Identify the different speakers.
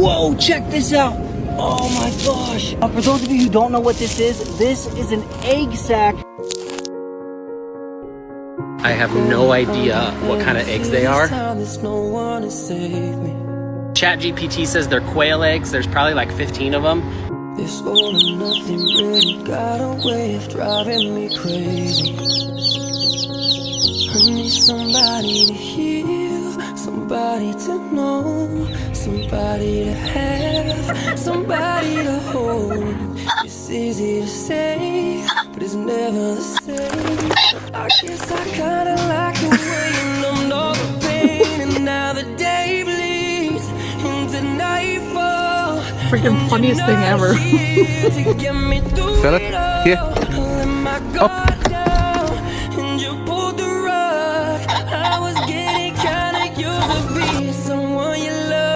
Speaker 1: Whoa, check this out. Oh my gosh. For those of you who don't know what this is an egg sack.
Speaker 2: I have no idea what kind of eggs they are. ChatGPT says they're quail eggs. There's probably like 15 of them.
Speaker 3: This all or nothing really got a way of driving me crazy. I need somebody to heal, somebody to know, somebody to have, somebody to hold. It's easy to say, but it's never the same. I guess I kinda like the way you numbed all the pain, and now the day bleeds into nightfall.
Speaker 4: Freaking funniest thing ever.
Speaker 3: Fella, here.
Speaker 5: Oh.